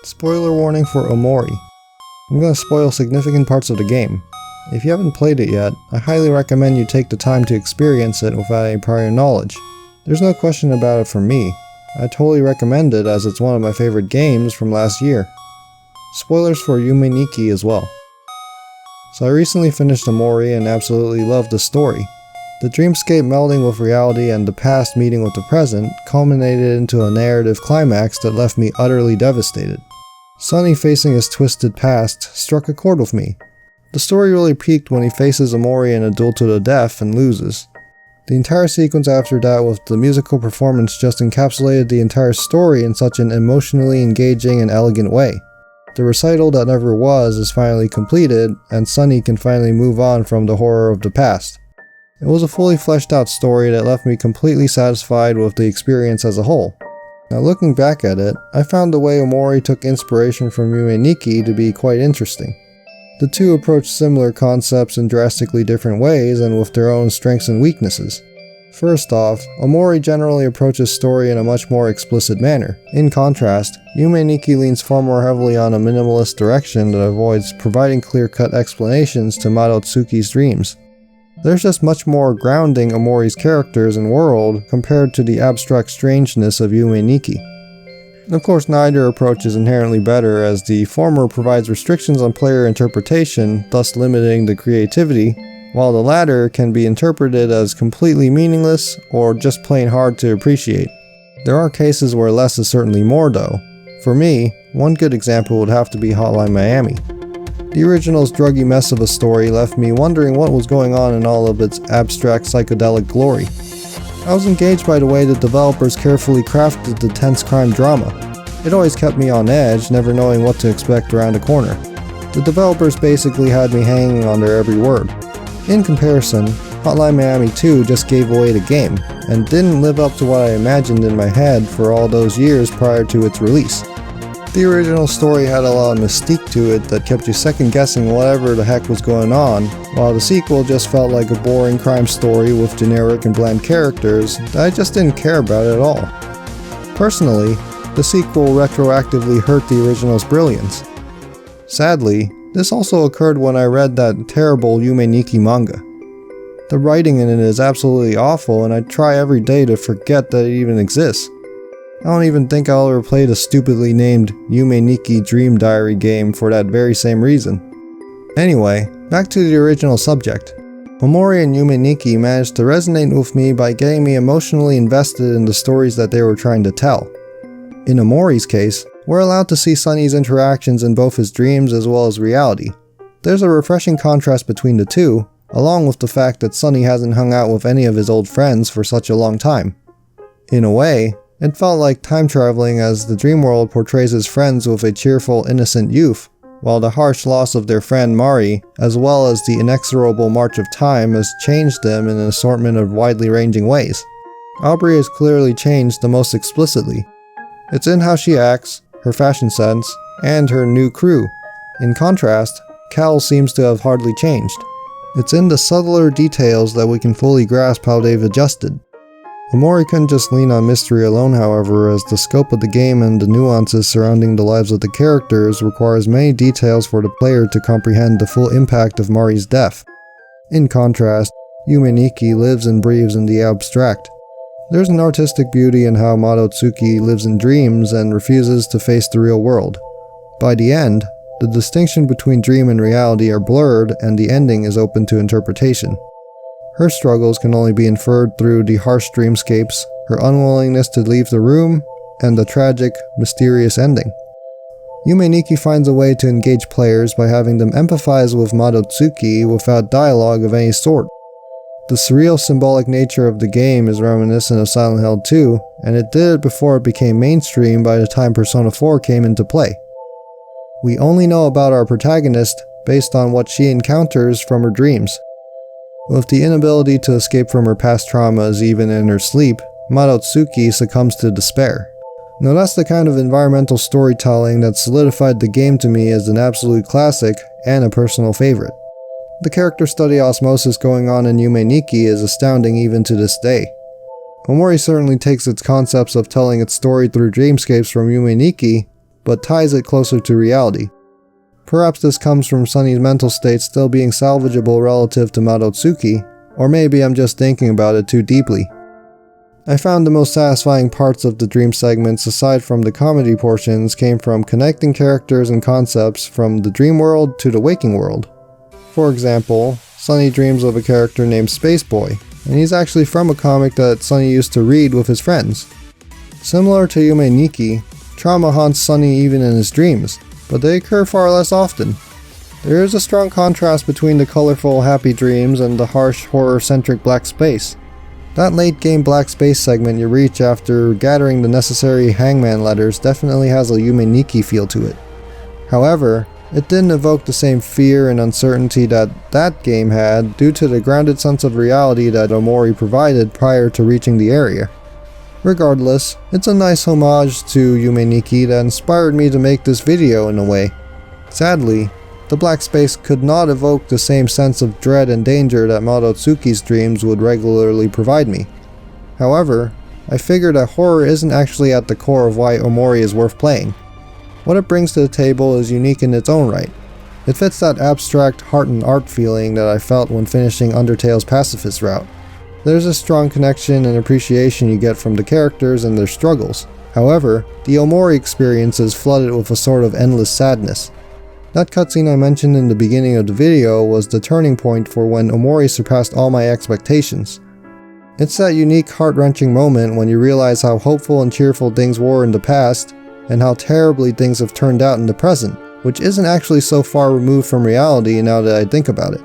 Spoiler warning for Omori. I'm going to spoil significant parts of the game. If you haven't played it yet, I highly recommend you take the time to experience it without any prior knowledge. There's no question about it from me. I totally recommend it as it's one of my favorite games from last year. Spoilers for Yume Nikki as well. So I recently finished Omori and absolutely loved the story. The dreamscape melding with reality and the past meeting with the present culminated into a narrative climax that left me utterly devastated. Sunny facing his twisted past struck a chord with me. The story really peaked when he faces Omori in a duel to the death and loses. The entire sequence after that with the musical performance just encapsulated the entire story in such an emotionally engaging and elegant way. The recital that never was is finally completed, and Sunny can finally move on from the horror of the past. It was a fully fleshed out story that left me completely satisfied with the experience as a whole. Now looking back at it, I found the way Omori took inspiration from Yume Nikki to be quite interesting. The two approach similar concepts in drastically different ways and with their own strengths and weaknesses. First off, Omori generally approaches story in a much more explicit manner. In contrast, Yume Nikki leans far more heavily on a minimalist direction that avoids providing clear-cut explanations to Madotsuki's dreams. There's just much more grounding Omori's characters and world compared to the abstract strangeness of Yume Nikki. Of course, neither approach is inherently better, as the former provides restrictions on player interpretation, thus limiting the creativity, while the latter can be interpreted as completely meaningless or just plain hard to appreciate. There are cases where less is certainly more though. For me, one good example would have to be Hotline Miami. The original's druggy mess of a story left me wondering what was going on in all of its abstract psychedelic glory. I was engaged by the way the developers carefully crafted the tense crime drama. It always kept me on edge, never knowing what to expect around the corner. The developers basically had me hanging on their every word. In comparison, Hotline Miami 2 just gave away the game, and didn't live up to what I imagined in my head for all those years prior to its release. The original story had a lot of mystique to it that kept you second guessing whatever the heck was going on, while the sequel just felt like a boring crime story with generic and bland characters that I just didn't care about at all. Personally, the sequel retroactively hurt the original's brilliance. Sadly, this also occurred when I read that terrible Yume Nikki manga. The writing in it is absolutely awful, and I try every day to forget that it even exists. I don't even think I'll ever play the stupidly named Yume Nikki Dream Diary game for that very same reason. Anyway, back to the original subject. Omori and Yume Nikki managed to resonate with me by getting me emotionally invested in the stories that they were trying to tell. In Omori's case, we're allowed to see Sunny's interactions in both his dreams as well as reality. There's a refreshing contrast between the two, along with the fact that Sunny hasn't hung out with any of his old friends for such a long time. In a way, it felt like time traveling, as the dream world portrays his friends with a cheerful, innocent youth, while the harsh loss of their friend Mari, as well as the inexorable march of time, has changed them in an assortment of widely ranging ways. Aubrey has clearly changed the most explicitly. It's in how she acts, her fashion sense, and her new crew. In contrast, Cal seems to have hardly changed. It's in the subtler details that we can fully grasp how they've adjusted. Omori couldn't just lean on mystery alone, however, as the scope of the game and the nuances surrounding the lives of the characters requires many details for the player to comprehend the full impact of Mari's death. In contrast, Yume Nikki lives and breathes in the abstract. There's an artistic beauty in how Madotsuki lives in dreams and refuses to face the real world. By the end, the distinction between dream and reality are blurred, and the ending is open to interpretation. Her struggles can only be inferred through the harsh dreamscapes, her unwillingness to leave the room, and the tragic, mysterious ending. Yume Nikki finds a way to engage players by having them empathize with Madotsuki without dialogue of any sort. The surreal symbolic nature of the game is reminiscent of Silent Hill 2, and it did it before it became mainstream by the time Persona 4 came into play. We only know about our protagonist based on what she encounters from her dreams. With the inability to escape from her past traumas even in her sleep, Madotsuki succumbs to despair. Now that's the kind of environmental storytelling that solidified the game to me as an absolute classic and a personal favorite. The character study osmosis going on in Yume Nikki is astounding even to this day. Omori certainly takes its concepts of telling its story through dreamscapes from Yume Nikki, but ties it closer to reality. Perhaps this comes from Sunny's mental state still being salvageable relative to Madotsuki, or maybe I'm just thinking about it too deeply. I found the most satisfying parts of the dream segments aside from the comedy portions came from connecting characters and concepts from the dream world to the waking world. For example, Sunny dreams of a character named Space Boy, and he's actually from a comic that Sunny used to read with his friends. Similar to Yume Nikki, trauma haunts Sunny even in his dreams, but they occur far less often. There is a strong contrast between the colorful, happy dreams and the harsh, horror-centric black space. That late-game black space segment you reach after gathering the necessary hangman letters definitely has a Yume Nikki feel to it. However, it didn't evoke the same fear and uncertainty that game had due to the grounded sense of reality that Omori provided prior to reaching the area. Regardless, it's a nice homage to Yume Nikki that inspired me to make this video in a way. Sadly, the black space could not evoke the same sense of dread and danger that Madotsuki's dreams would regularly provide me. However, I figured that horror isn't actually at the core of why Omori is worth playing. What it brings to the table is unique in its own right. It fits that abstract heart and art feeling that I felt when finishing Undertale's pacifist route. There's a strong connection and appreciation you get from the characters and their struggles. However, the Omori experience is flooded with a sort of endless sadness. That cutscene I mentioned in the beginning of the video was the turning point for when Omori surpassed all my expectations. It's that unique heart-wrenching moment when you realize how hopeful and cheerful things were in the past, and how terribly things have turned out in the present, which isn't actually so far removed from reality now that I think about it.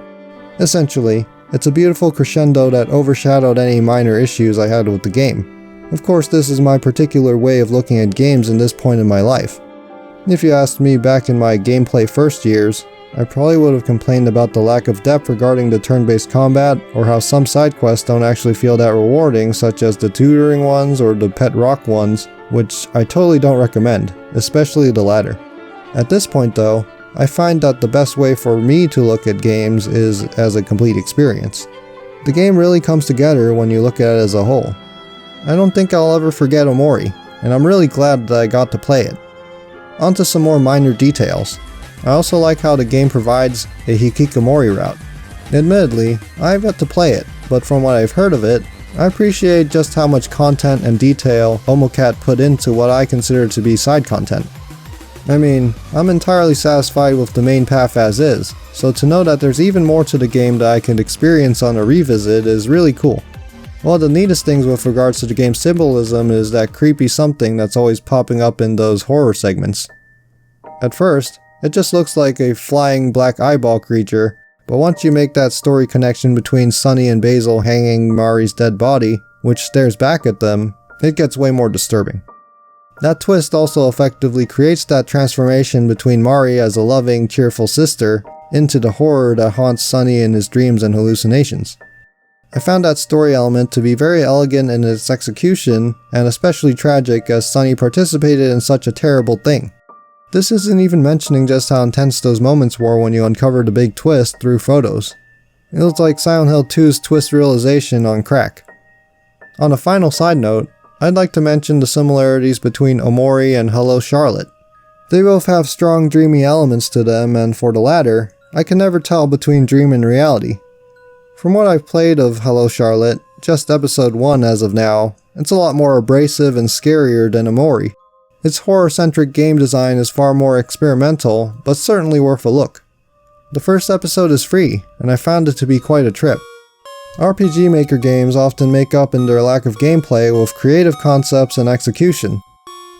Essentially, it's a beautiful crescendo that overshadowed any minor issues I had with the game. Of course, this is my particular way of looking at games in this point in my life. If you asked me back in my gameplay first years, I probably would have complained about the lack of depth regarding the turn-based combat, or how some side quests don't actually feel that rewarding, such as the tutoring ones or the pet rock ones, which I totally don't recommend, especially the latter. At this point though, I find that the best way for me to look at games is as a complete experience. The game really comes together when you look at it as a whole. I don't think I'll ever forget Omori, and I'm really glad that I got to play it. Onto some more minor details. I also like how the game provides a hikikomori route. Admittedly, I've yet to play it, but from what I've heard of it, I appreciate just how much content and detail Omocat put into what I consider to be side content. I mean, I'm entirely satisfied with the main path as is, so to know that there's even more to the game that I can experience on a revisit is really cool. One of the neatest things with regards to the game's symbolism is that creepy something that's always popping up in those horror segments. At first, it just looks like a flying black eyeball creature, but once you make that story connection between Sunny and Basil hanging Mari's dead body, which stares back at them, it gets way more disturbing. That twist also effectively creates that transformation between Mari as a loving, cheerful sister into the horror that haunts Sunny in his dreams and hallucinations. I found that story element to be very elegant in its execution, and especially tragic as Sunny participated in such a terrible thing. This isn't even mentioning just how intense those moments were when you uncovered the big twist through photos. It was like Silent Hill 2's twist realization on crack. On a final side note, I'd like to mention the similarities between Omori and Hello Charlotte. They both have strong dreamy elements to them, and for the latter, I can never tell between dream and reality. From what I've played of Hello Charlotte, just episode 1 as of now, it's a lot more abrasive and scarier than Omori. Its horror-centric game design is far more experimental, but certainly worth a look. The first episode is free, and I found it to be quite a trip. RPG Maker games often make up in their lack of gameplay with creative concepts and execution.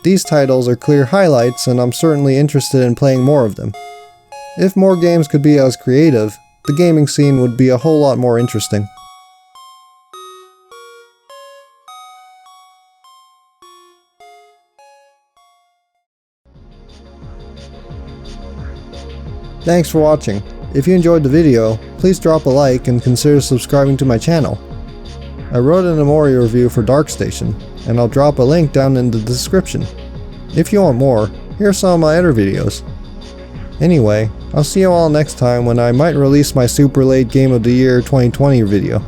These titles are clear highlights, and I'm certainly interested in playing more of them. If more games could be as creative, the gaming scene would be a whole lot more interesting. Thanks for watching. If you enjoyed the video, please drop a like and consider subscribing to my channel. I wrote an Omori review for DarkStation, and I'll drop a link down in the description. If you want more, here are some of my other videos. Anyway, I'll see you all next time when I might release my super late Game of the Year 2020 video.